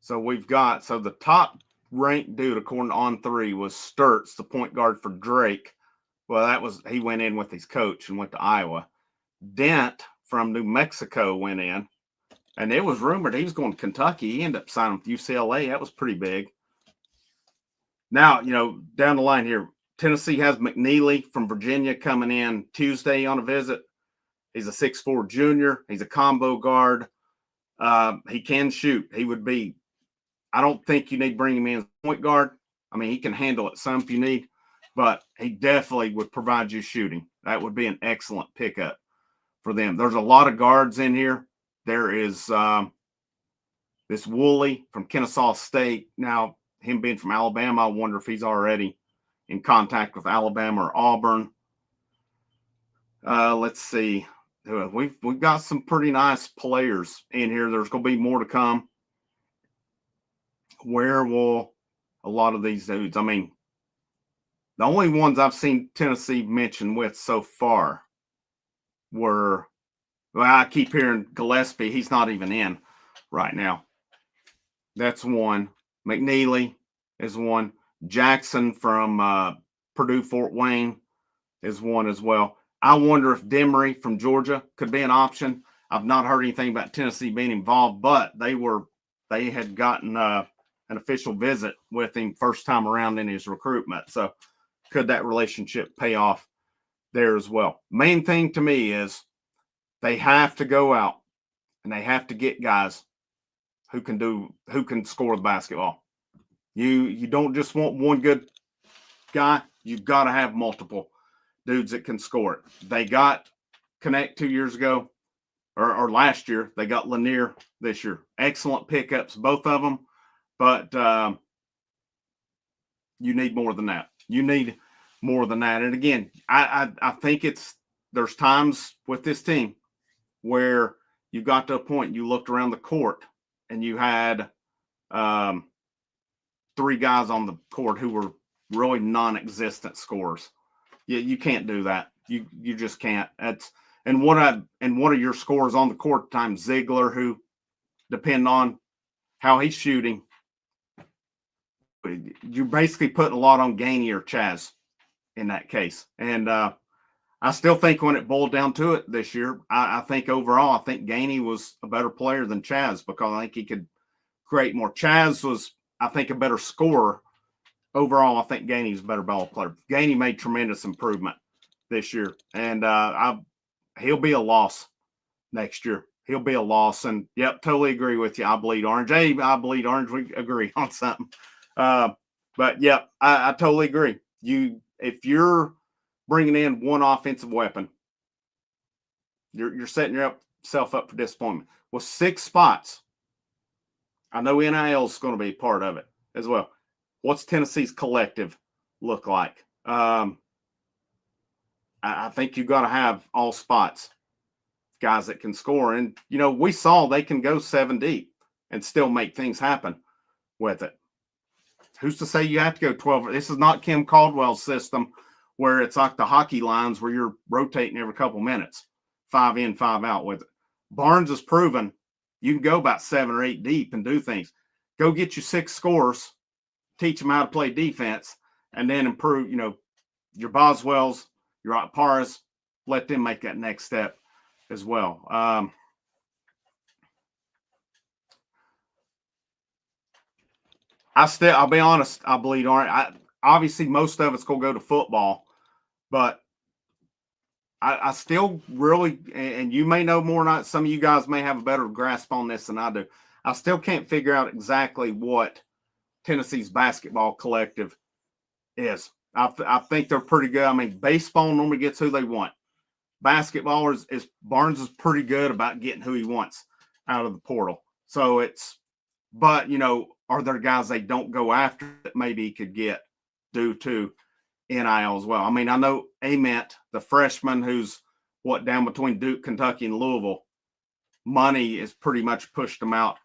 So we've got, the top ranked dude, according to On3, was Sturtz, the point guard for Drake. Well, he went in with his coach and went to Iowa. Dent from New Mexico went in, and it was rumored he was going to Kentucky. He ended up signing with UCLA. That was pretty big. Now, down the line here, Tennessee has McNeely from Virginia coming in Tuesday on a visit. He's a 6'4" junior. He's a combo guard. He can shoot. He would be, I don't think you need to bring him in as a point guard. I mean, he can handle it some if you need, but he definitely would provide you shooting. That would be an excellent pickup for them. There's a lot of guards in here. There is this Woolley from Kennesaw State. Now, him being from Alabama, I wonder if he's already in contact with Alabama or Auburn. Let's see. We've got some pretty nice players in here. There's going to be more to come. Where will a lot of these dudes? I mean, the only ones I've seen Tennessee mentioned with so far were, I keep hearing Gillespie. He's not even in right now. That's one. McNeely is one. Jackson from Purdue Fort Wayne is one as well. I wonder if Demery from Georgia could be an option. I've not heard anything about Tennessee being involved, but they had gotten an official visit with him first time around in his recruitment. So could that relationship pay off there as well? Main thing to me is they have to go out and they have to get guys who can score the basketball. You don't just want one good guy. You've got to have multiple dudes that can score it. They got Connect 2 years ago, or last year. They got Lanier this year. Excellent pickups, both of them. But you need more than that. You need more than that. And again, I think there's times with this team where you got to a point you looked around the court and you had three guys on the court who were really non-existent scorers. You can't do that. You just can't. And what are your scores on the court times? Ziegler, who depend on how he's shooting, you're basically putting a lot on Gainey or Chaz in that case. And I still think when it boiled down to it this year, I think overall, I think Gainey was a better player than Chaz because I think he could create more. Chaz was, I think, a better scorer. Overall, I think Gainey's a better ball player. Gainey made tremendous improvement this year, and he'll be a loss next year. He'll be a loss, and yep, totally agree with you. I bleed orange. Hey, I bleed orange. We agree on something. But yep, I totally agree. If you're bringing in one offensive weapon, You're setting yourself up for disappointment. With 6 spots, I know NIL is going to be part of it as well. What's Tennessee's collective look like? I think you've got to have all spots, guys that can score. And, we saw they can go 7 deep and still make things happen with it. Who's to say you have to go 12? This is not Kim Caldwell's system where it's like the hockey lines where you're rotating every couple minutes, 5 in, 5 out with it. Barnes has proven you can go about 7 or 8 deep and do things. Go get you 6 scores, teach them how to play defense, and then improve, your Boswells, your Okparas, let them make that next step as well. I'll be honest, I bleed orange. Obviously, most of it's going to go to football, but I still really, and you may know more, not some of you guys may have a better grasp on this than I do. I still can't figure out exactly what Tennessee's basketball collective is. I think they're pretty good. I mean, baseball normally gets who they want. Basketball is Barnes is pretty good about getting who he wants out of the portal. So but are there guys they don't go after that maybe he could get due to NIL as well? I mean, I know Ament, the freshman who's down between Duke, Kentucky, and Louisville, money is pretty much pushed them out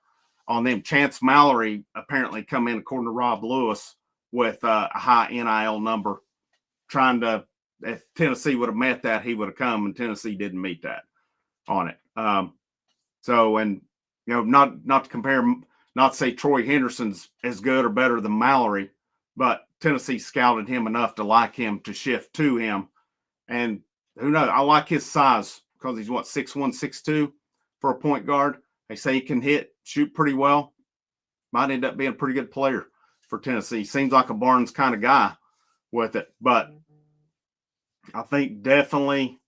on them. Chance Mallory apparently come in, according to Rob Lewis, with a high NIL number, trying to, if Tennessee would have met that, he would have come, and Tennessee didn't meet that on it. Not to compare, not to say Troy Henderson's as good or better than Mallory, but Tennessee scouted him enough to like him, to shift to him. And who knows? I like his size because he's 6'1", 6'2" for a point guard. They say he can shoot pretty well. Might end up being a pretty good player for Tennessee. Seems like a Barnes kind of guy with it. But I think definitely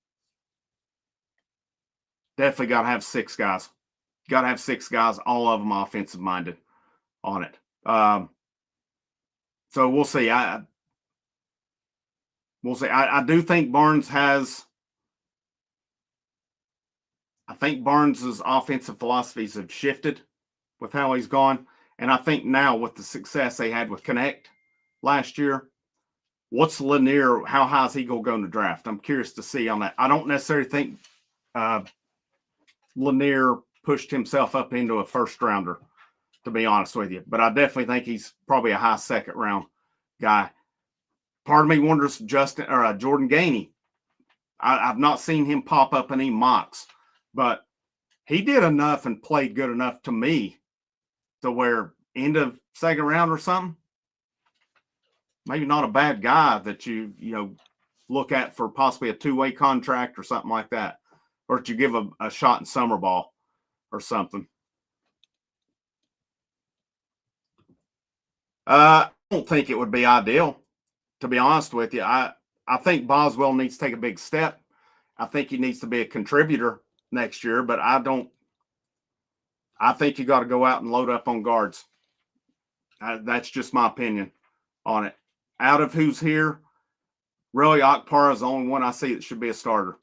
got to have 6 guys. Got to have 6 guys, all of them offensive minded on it. So we'll see. We'll see. I do think Barnes has. I think Barnes's offensive philosophies have shifted with how he's gone, and I think now with the success they had with Connect last year, what's Lanier? How high is he going to go in the draft? I'm curious to see on that. I don't necessarily think Lanier pushed himself up into a first rounder, to be honest with you. But I definitely think he's probably a high second round guy. Part of me wonders Jordan Gainey. I've not seen him pop up in any mocks, but he did enough and played good enough to me to where end of second round or something. Maybe not a bad guy that you look at for possibly a 2-way contract or something like that, or that you give a shot in summer ball or something. I don't think it would be ideal, to be honest with you. I think Boswell needs to take a big step. I think he needs to be a contributor next year, but I think you got to go out and load up on guards. That's just my opinion on it. Out of who's here, really, Okpara is the only one I see that should be a starter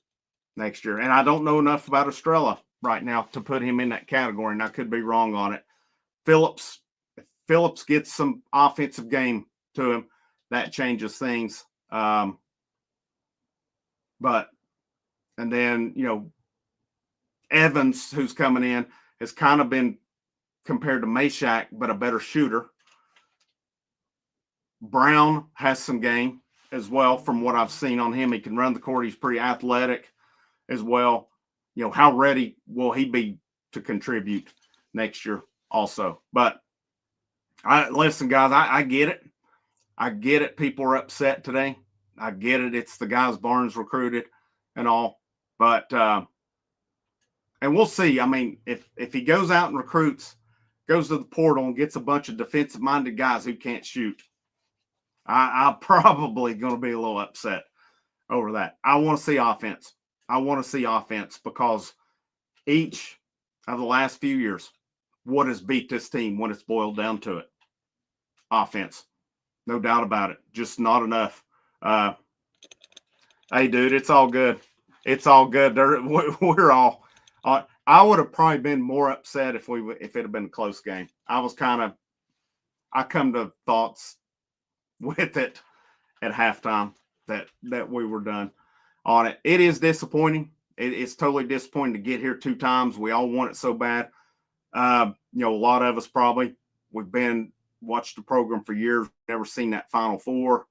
next year. And I don't know enough about Estrella right now to put him in that category, and I could be wrong on it. If Phillips gets some offensive game to him, that changes things. And then, Evans, who's coming in, has kind of been compared to Meshack, but a better shooter. Brown has some game as well from what I've seen on him. He can run the court. He's pretty athletic as well. How ready will he be to contribute next year also? But listen, guys, I get it. I get it. People are upset today. I get it. It's the guys Barnes recruited and all. But and we'll see. I mean, if he goes out and recruits, goes to the portal and gets a bunch of defensive-minded guys who can't shoot, I'm probably going to be a little upset over that. I want to see offense. I want to see offense because each of the last few years, what has beat this team when it's boiled down to it? Offense. No doubt about it. Just not enough. Hey, dude, it's all good. It's all good. We're all. I would have probably been more upset if it had been a close game. I come to thoughts with it at halftime that we were done on it. It is disappointing. It's totally disappointing to get here 2 times. We all want it so bad. A lot of us probably we've watched the program for years, never seen that Final Four.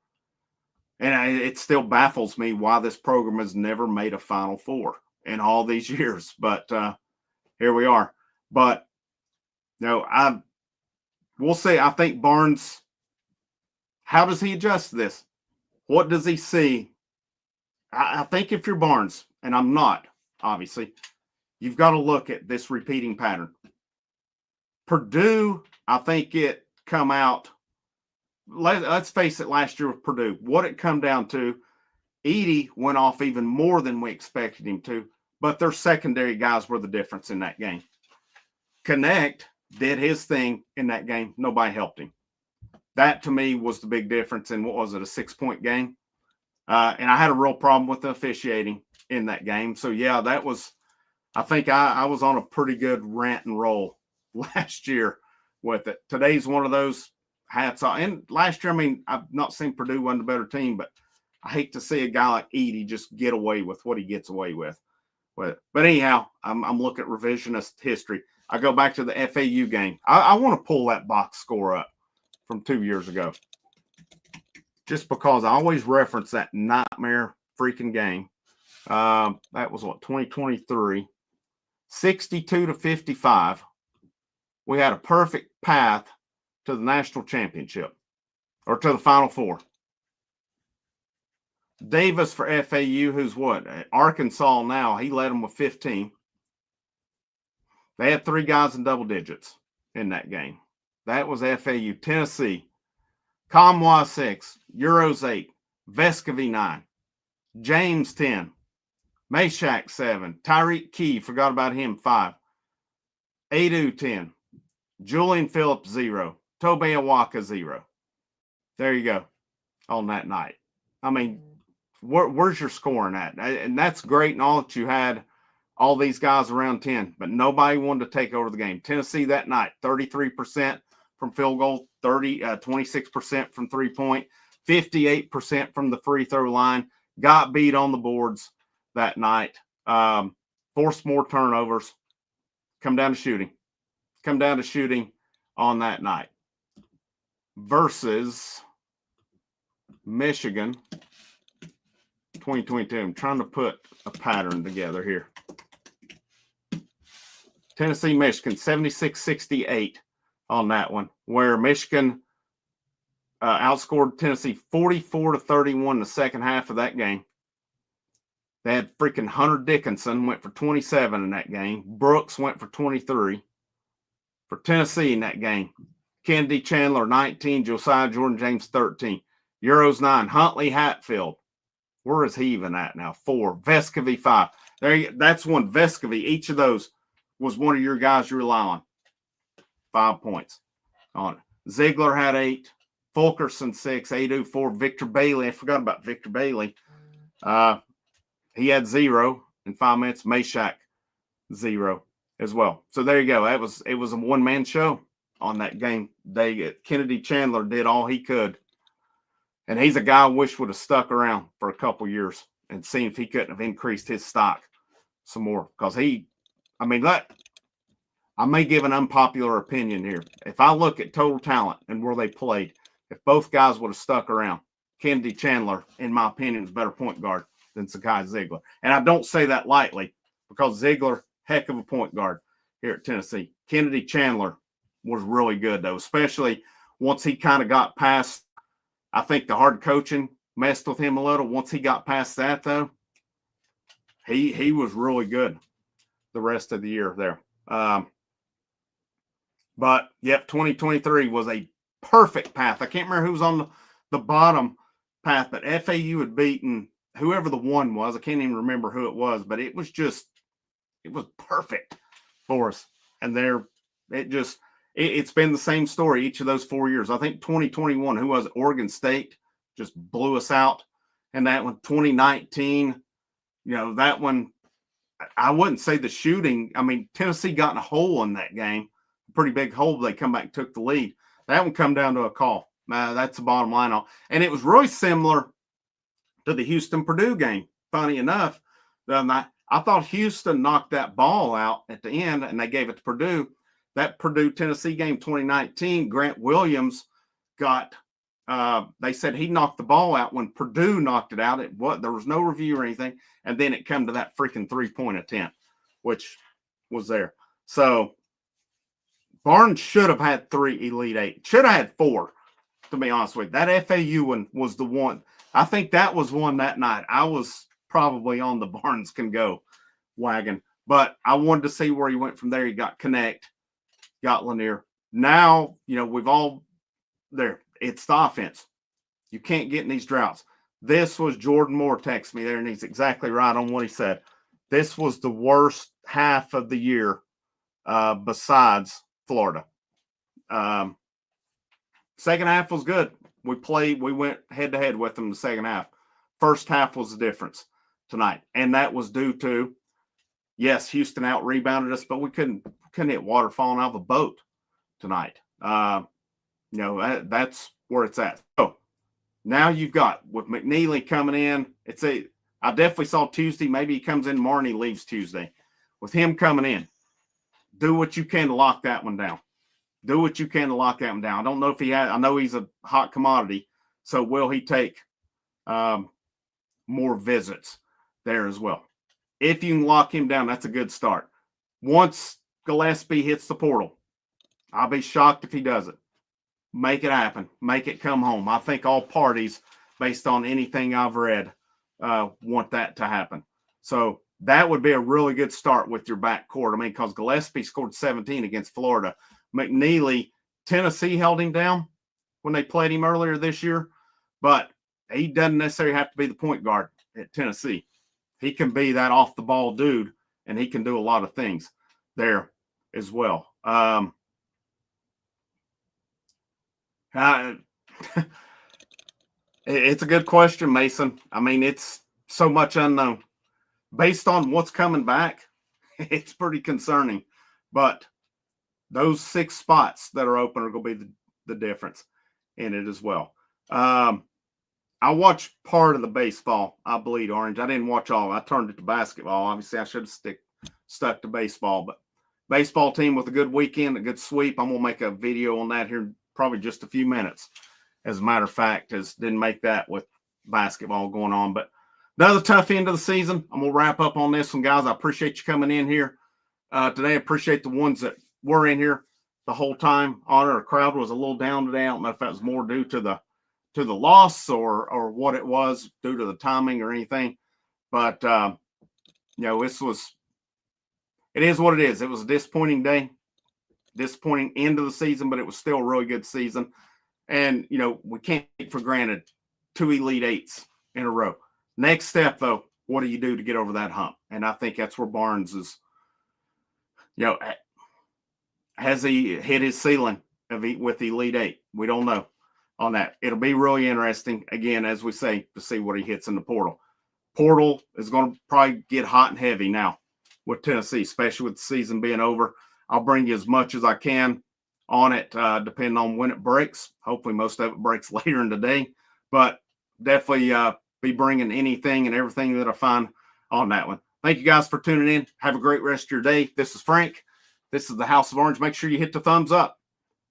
And it still baffles me why this program has never made a Final Four in all these years. But here we are. But we'll see. I think Barnes, how does he adjust to this? What does he see? I think if you're Barnes, and I'm not, obviously, you've got to look at this repeating pattern. Purdue, I think it come out. Let's face it, last year with Purdue, what it come down to, Edey went off even more than we expected him to, but their secondary guys were the difference in that game. Connect did his thing in that game. Nobody helped him. That, to me, was the big difference in, what was it, a 6-point game? And I had a real problem with the officiating in that game. So, yeah, that was – I think I was on a pretty good rant and roll last year with it. Today's one of those hats off. And last year, I mean, I've not seen Purdue win a better team, but I hate to see a guy like Edey just get away with what he gets away with. But anyhow, I'm looking at revisionist history. I go back to the FAU game. I want to pull that box score up from 2 years ago, just because I always reference that nightmare freaking game. That was 2023, 62-55. We had a perfect path to the national championship or to the Final Four. Davis for FAU, who's what? Arkansas now. He led them with 15. They had 3 guys in double digits in that game. That was FAU. Tennessee, Comwa 6, Euros 8, Vescovy 9, James 10, Meshack 7, Tyreek Key, forgot about him, 5, Adu 10, Julian Phillips 0, Tobe Awaka 0. There you go on that night. I mean, where's your scoring at? And that's great and all that you had all these guys around 10, but nobody wanted to take over the game. Tennessee that night, 33% from field goal, 26% from 3-point, 58% from the free throw line, got beat on the boards that night, forced more turnovers, come down to shooting on that night versus Michigan 2022. I'm trying to put a pattern together here. Tennessee, Michigan, 76-68 on that one, where Michigan outscored Tennessee 44-31 the second half of that game. They had freaking Hunter Dickinson went for 27 in that game. Brooks went for 23 for Tennessee in that game. Kennedy Chandler, 19. Josiah Jordan-James, 13. Euros 9. Huntley Hatfield. Where is he even at now? 4. Vescovy, 5. That's one. Vescovy. Each of those was one of your guys you rely on. 5 points on it. Ziegler had 8. Fulkerson, 6. Adu, 4. Victor Bailey. I forgot about Victor Bailey. He had 0 in 5 minutes. Meshack, 0 as well. So there you go. It was a one-man show on that game. Kennedy Chandler did all he could. And he's a guy I wish would have stuck around for a couple years and seen if he couldn't have increased his stock some more. Because I may give an unpopular opinion here. If I look at total talent and where they played, if both guys would have stuck around, Kennedy Chandler, in my opinion, is a better point guard than Zakai Ziegler. And I don't say that lightly because Ziegler, heck of a point guard here at Tennessee. Kennedy Chandler was really good, though, especially once he kind of got past, I think the hard coaching messed with him a little. Once he got past that, though, he was really good the rest of the year there. But, yep, 2023 was a perfect path. I can't remember who was on the bottom path, but FAU had beaten whoever the one was. I can't even remember who it was, but it was perfect for us. And it's been the same story each of those 4 years. I think 2021, who was it? Oregon State just blew us out. And that one, 2019, that one, I wouldn't say the shooting. I mean, Tennessee got in a hole in that game, a pretty big hole. They come back and took the lead. That one come down to a call. That's the bottom line. And it was really similar to the Houston-Purdue game. Funny enough, I thought Houston knocked that ball out at the end, and they gave it to Purdue. That Purdue-Tennessee game 2019, Grant Williams got they said he knocked the ball out when Purdue knocked it out. There was no review or anything, and then it come to that freaking 3-point attempt, which was there. So Barnes should have had 3 Elite Eight. Should have had 4, to be honest with you. That FAU one was the one. I think that was one that night. I was probably on the Barnes can go wagon, but I wanted to see where he went from there. He got Connect, got Lanier. Now, we've all there. It's the offense. You can't get in these droughts. This was Jordan Moore text me there, and he's exactly right on what he said. This was the worst half of the year besides Florida. Second half was good. We went head-to-head with them in the second half. First half was the difference tonight, and that was due to, yes, Houston out-rebounded us, but we couldn't hit water falling out of a boat tonight. That's where it's at. So now you've got with McNeely coming in. I definitely saw Tuesday. Maybe he comes in tomorrow and he leaves Tuesday. With him coming in, do what you can to lock that one down. Do what you can to lock that one down. I don't know if I know he's a hot commodity. So will he take more visits there as well? If you can lock him down, that's a good start. Once Gillespie hits the portal, I'll be shocked if he doesn't. Make it happen. Make it come home. I think all parties, based on anything I've read, want that to happen. So that would be a really good start with your backcourt. I mean, because Gillespie scored 17 against Florida. McNeely, Tennessee held him down when they played him earlier this year, but he doesn't necessarily have to be the point guard at Tennessee. He can be that off-the-ball dude, and he can do a lot of things there as well. It's a good question, Mason. I mean, it's so much unknown. Based on what's coming back, it's pretty concerning. But those 6 spots that are open are going to be the difference in it as well. I watched part of the baseball. I bleed orange. I didn't watch all. I turned it to basketball. Obviously, I should have stuck to baseball. But baseball team with a good weekend, a good sweep. I'm going to make a video on that here probably just a few minutes. As a matter of fact, didn't make that with basketball going on. But another tough end of the season. I'm going to wrap up on this one, guys. I appreciate you coming in here today. I appreciate the ones that were in here the whole time. Our crowd was a little down today. I don't know if that was more due to the loss or what it was due to the timing or anything. But, it is what it is. It was a disappointing day. Disappointing end of the season, but it was still a really good season. And, we can't take for granted 2 Elite Eights in a row. Next step, though, what do you do to get over that hump? And I think that's where Barnes is, has he hit his ceiling with Elite Eight? We don't know on that. It'll be really interesting, again, as we say, to see what he hits in the portal. Portal is going to probably get hot and heavy now with Tennessee, especially with the season being over. I'll bring you as much as I can on it, depending on when it breaks. Hopefully most of it breaks later in the day, but definitely be bringing anything and everything that I find on that one. Thank you guys for tuning in. Have a great rest of your day. This is Frank. This is the House of Orange. Make sure you hit the thumbs up.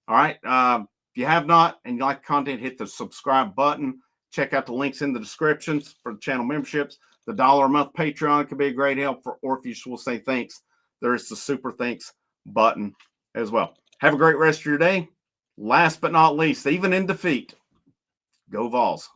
All right. If you have not and you like the content, hit the subscribe button. Check out the links in the descriptions for the channel memberships. The $1 a month Patreon could be a great help or if you just will say thanks, there is the super thanks button as well. Have a great rest of your day. Last but not least, even in defeat, go Vols.